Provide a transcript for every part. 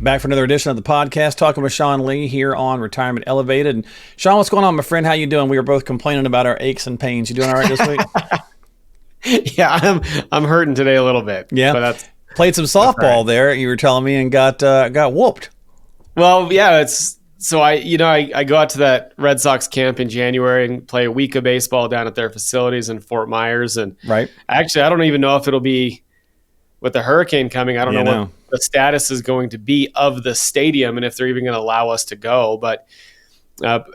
Back for another edition of the podcast, talking with Sean Lee here on Retirement Elevated. And Sean, what's going on, my friend? How you doing? We were both complaining about our aches and pains. You doing all right this week? Yeah, I'm hurting today a little bit. Yeah, but played some softball right. there. You were telling me and got whooped. Well, yeah, it's so I go out to that Red Sox camp in January and play a week of baseball down at their facilities in Fort Myers. And right, actually, I don't even know if it'll be with the hurricane coming. I don't know what the status is going to be of the stadium and if they're even going to allow us to go. But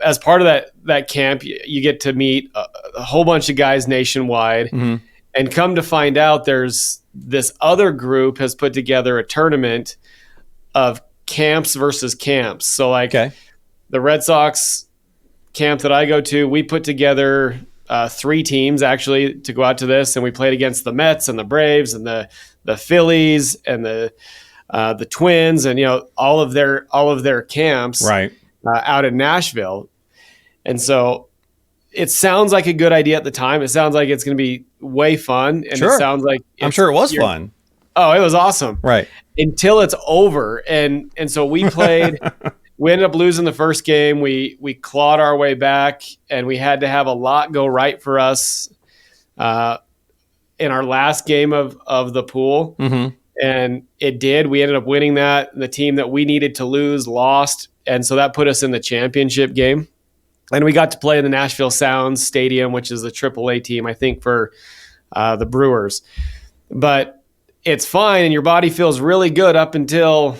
as part of that camp, you get to meet a whole bunch of guys nationwide. Mm-hmm. And come to find out, there's this other group has put together a tournament of camps versus camps. So the Red Sox camp that I go to, we put together 3 teams actually to go out to this. And we played against the Mets and the Braves and the Phillies and the Twins and, all of their camps right, out in Nashville. And so it sounds like a good idea at the time. It sounds like it's going to be way fun. And sure. It sounds like I'm sure it was fun. Oh, it was awesome. Right. Until it's over. And so we played, we ended up losing the first game. We clawed our way back and we had to have a lot go right for us in our last game of the pool. Mm-hmm. And it did. We ended up winning that. The team that we needed to lose lost. And so that put us in the championship game. And we got to play in the Nashville Sounds Stadium, which is the AAA team, I think, for the Brewers. But it's fine, and your body feels really good up until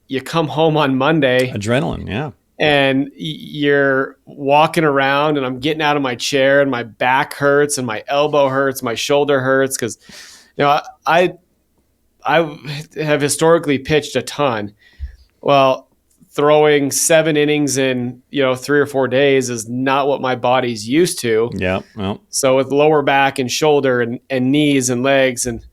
you come home on Monday. Adrenaline, yeah. And you're walking around, and I'm getting out of my chair, and my back hurts, and my elbow hurts, my shoulder hurts, because I have historically pitched a ton. Well, throwing 7 innings in 3 or 4 days is not what my body's used to. Yeah. Well. So with lower back and shoulder and knees and legs, and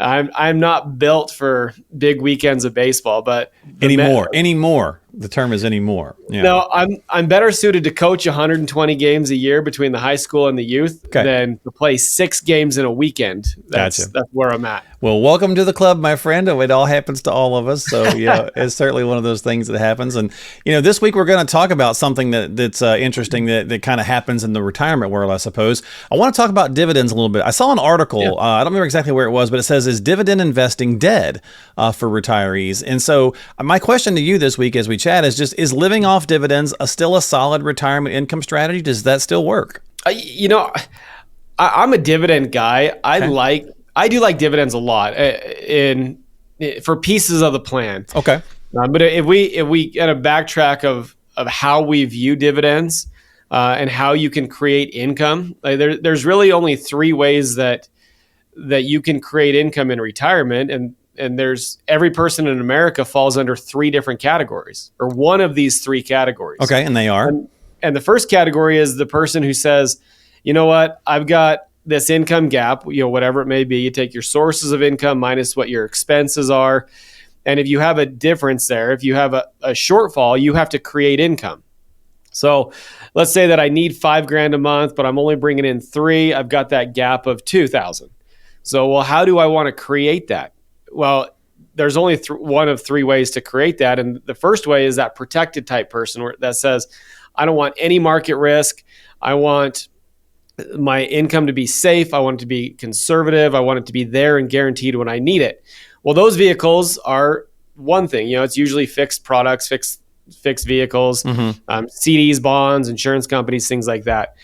I'm not built for big weekends of baseball. But anymore. The term is anymore. Yeah. No, I'm better suited to coach 120 games a year between the high school and the youth than to play 6 games in a weekend. That's where I'm at. Well, welcome to the club, my friend. It all happens to all of us. So, it's certainly one of those things that happens. And, this week we're going to talk about something that's interesting that kind of happens in the retirement world, I suppose. I want to talk about dividends a little bit. I saw an article. I don't remember exactly where it was, but it says, is dividend investing dead for retirees? And so my question to you this week as we chat is living off dividends still a solid retirement income strategy? Does that still work? I'm a dividend guy. I do like dividends a lot for pieces of the plan. Okay. But if we kind of backtrack of how we view dividends and how you can create income, there's really only 3 ways that you can create income in retirement, and there's every person in America falls under 3 different categories, or one of these 3 categories. Okay, and they are. And the first category is the person who says, you know what, I've got this income gap, whatever it may be. You take your sources of income minus what your expenses are. And if you have a difference there, if you have a shortfall, you have to create income. So let's say that I need $5,000 a month, but I'm only bringing in 3. I've got that gap of 2,000. So, how do I want to create that? Well, there's only one of 3 ways to create that. And the first way is that protected type person that says, I don't want any market risk. I want my income to be safe. I want it to be conservative. I want it to be there and guaranteed when I need it. Well, those vehicles are one thing. It's usually fixed products, fixed vehicles, CDs, bonds, insurance companies, things like that.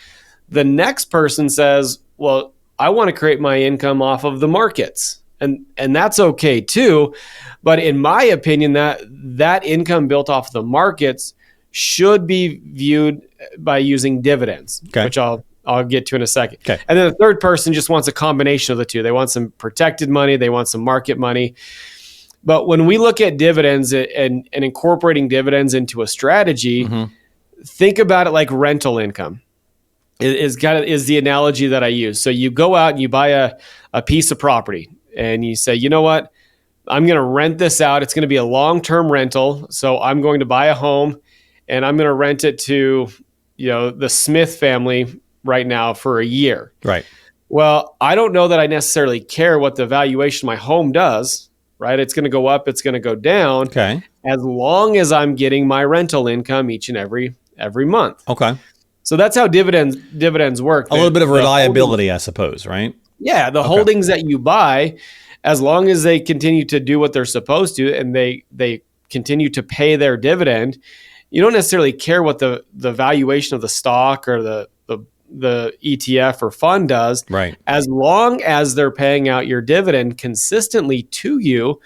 The next person says, well, I want to create my income off of the markets. And that's okay too. But in my opinion, that income built off the markets should be viewed by using dividends, which I'll get to in a second. Okay. And then the third person just wants a combination of the 2. They want some protected money. They want some market money. But when we look at dividends and incorporating dividends into a strategy, think about it like rental income. Is the analogy that I use. So you go out and you buy a piece of property and you say, you know what, I'm going to rent this out. It's going to be a long-term rental. So I'm going to buy a home and I'm going to rent it to, the Smith family right now for a year. Right. Well, I don't know that I necessarily care what the valuation of my home does. right? It's going to go up, it's going to go down, Okay. as long as I'm getting my rental income each and every month. Okay. So that's how dividends work. A little bit of The reliability, I suppose, right? yeah, the Okay. holdings that you buy, as long as they continue to do what they're supposed to and they continue to pay their dividend, you don't necessarily care what the valuation of the stock or the ETF or fund does, Right. as long as they're paying out your dividend consistently to you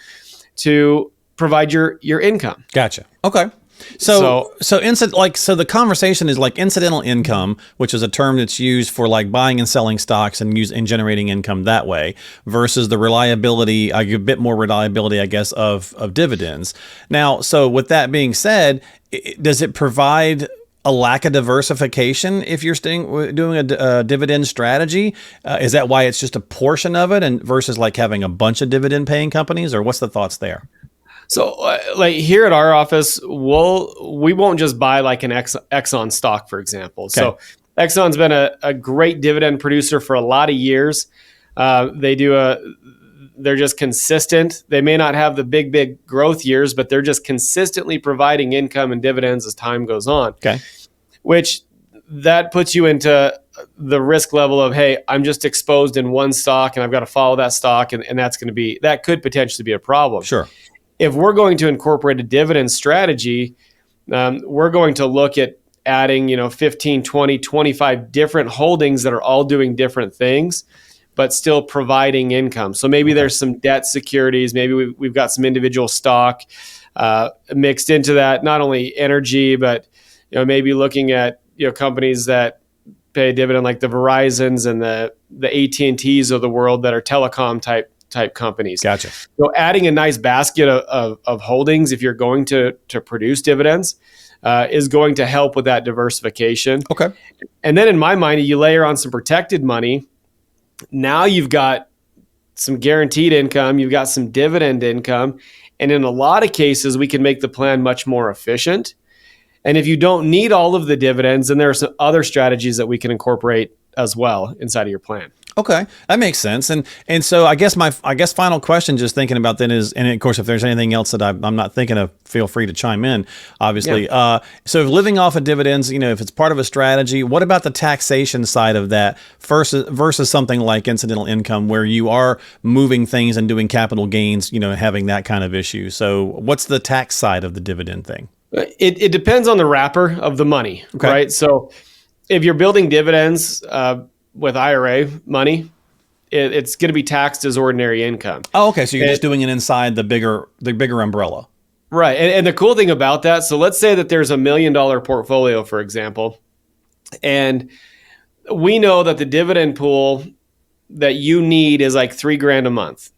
to provide your income. Gotcha. Okay. So the conversation is like incidental income, which is a term that's used for like buying and selling stocks and generating income that way, versus the reliability, a bit more reliability, I guess, of dividends. Now, so with that being said, does it provide a lack of diversification if you're doing a dividend strategy? Is that why it's just a portion of it, and versus like having a bunch of dividend paying companies, or what's the thoughts there? So, like here at our office, we won't just buy like an Exxon stock, for example. Okay. So, Exxon's been a great dividend producer for a lot of years. They're just consistent. They may not have the big growth years, but they're just consistently providing income and dividends as time goes on. Okay, which that puts you into the risk level of, hey, I'm just exposed in one stock, and I've got to follow that stock, and that could potentially be a problem. Sure. If we're going to incorporate a dividend strategy, we're going to look at adding, 15, 20, 25 different holdings that are all doing different things, but still providing income. So maybe there's some debt securities. Maybe we've got some individual stock mixed into that, not only energy, but maybe looking at companies that pay a dividend like the Verizons and the AT&Ts of the world that are telecom type companies. Gotcha. So adding a nice basket of holdings, if you're going to produce dividends, is going to help with that diversification. Okay. And then in my mind, you layer on some protected money. Now you've got some guaranteed income, you've got some dividend income, and in a lot of cases, we can make the plan much more efficient. And if you don't need all of the dividends, then there are some other strategies that we can incorporate as well inside of your plan. Okay, that makes sense. And so I guess final question, just thinking about then is, and of course, if there's anything else that I'm not thinking of, feel free to chime in, obviously. Yeah. So if living off of dividends, if it's part of a strategy, what about the taxation side of that versus something like incidental income, where you are moving things and doing capital gains, having that kind of issue? So what's the tax side of the dividend thing? It depends on the wrapper of the money, right? So if you're building dividends with IRA money, it's going to be taxed as ordinary income. Oh, okay. So you're just doing it inside the bigger umbrella. Right. And the cool thing about that, so let's say that there's $1 million portfolio, for example, and we know that the dividend pool that you need is like $3,000 a month.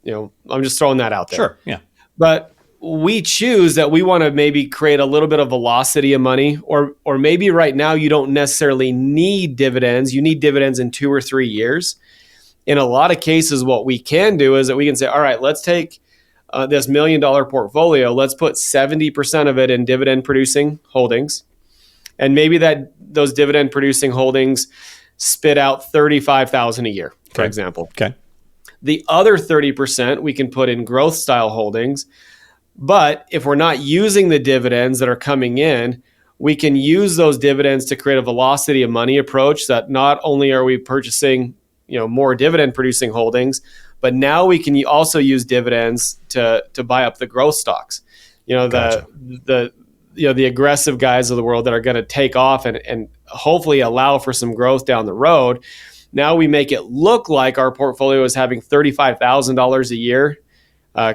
I'm just throwing that out there. Sure. Yeah. But we choose that we want to maybe create a little bit of velocity of money, or maybe right now you don't necessarily need dividends. You need dividends in 2 or 3 years. In a lot of cases, what we can do is that we can say, all right, let's take this $1 million portfolio. Let's put 70% of it in dividend producing holdings. And maybe those dividend producing holdings spit out $35,000 a year, for example. Okay. The other 30% we can put in growth style holdings. But if we're not using the dividends that are coming in, we can use those dividends to create a velocity of money approach that not only are we purchasing, more dividend producing holdings, but now we can also use dividends to buy up the growth stocks. Gotcha. The aggressive guys of the world that are going to take off and hopefully allow for some growth down the road. Now we make it look like our portfolio is having $35,000 a year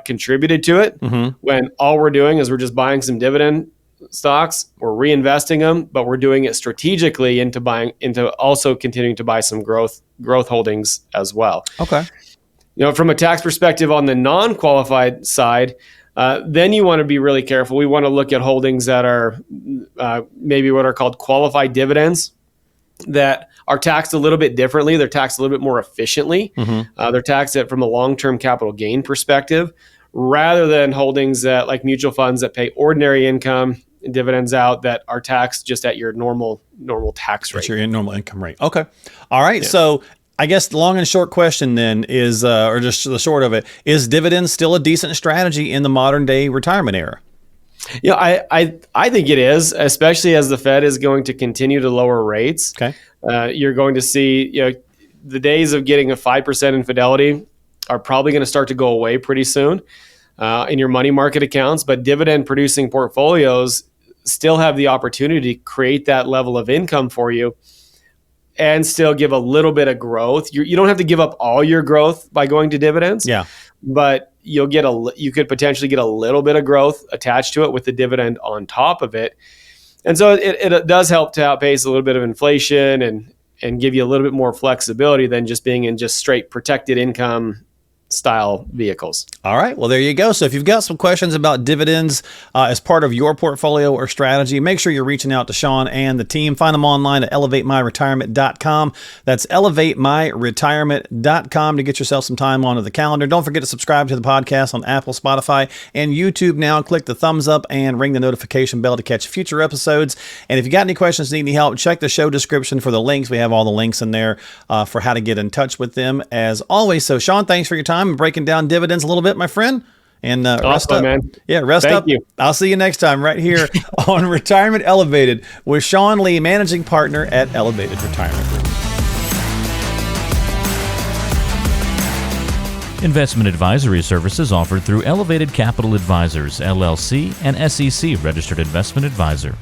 contributed to it, when all we're doing is we're just buying some dividend stocks, we're reinvesting them, but we're doing it strategically into also continuing to buy some growth holdings as well. Okay. From a tax perspective on the non-qualified side, then you want to be really careful. We want to look at holdings that are maybe what are called qualified dividends, that are taxed a little bit differently. They're taxed a little bit more efficiently. They're taxed from a long-term capital gain perspective, rather than holdings that like mutual funds that pay ordinary income and dividends out that are taxed just at your normal tax rate. At your normal income rate. Okay. All right. Yeah. So I guess the long and short question then is, or just the short of it, is dividends still a decent strategy in the modern day retirement era? Yeah, I think it is, especially as the Fed is going to continue to lower rates. Okay. You're going to see, the days of getting a 5% infidelity are probably going to start to go away pretty soon in your money market accounts. But dividend producing portfolios still have the opportunity to create that level of income for you and still give a little bit of growth. You don't have to give up all your growth by going to dividends. Yeah. But you could potentially get a little bit of growth attached to it with the dividend on top of it. And so it does help to outpace a little bit of inflation and give you a little bit more flexibility than just being in just straight protected income style vehicles. All right. Well, there you go. So if you've got some questions about dividends as part of your portfolio or strategy, make sure you're reaching out to Sean and the team. Find them online at elevatemyretirement.com. That's elevatemyretirement.com to get yourself some time onto the calendar. Don't forget to subscribe to the podcast on Apple, Spotify, and YouTube now. Click the thumbs up and ring the notification bell to catch future episodes. And if you got any questions, need any help, check the show description for the links. We have all the links in there for how to get in touch with them as always. So Sean, thanks for your time and breaking down dividends a little bit, my friend. And rest up, man. Yeah, rest Thank up. you. I'll see you next time right here on Retirement Elevated with Sean Lee, managing partner at Elevated Retirement Group. Investment advisory services offered through Elevated Capital Advisors, LLC, and SEC registered investment advisor.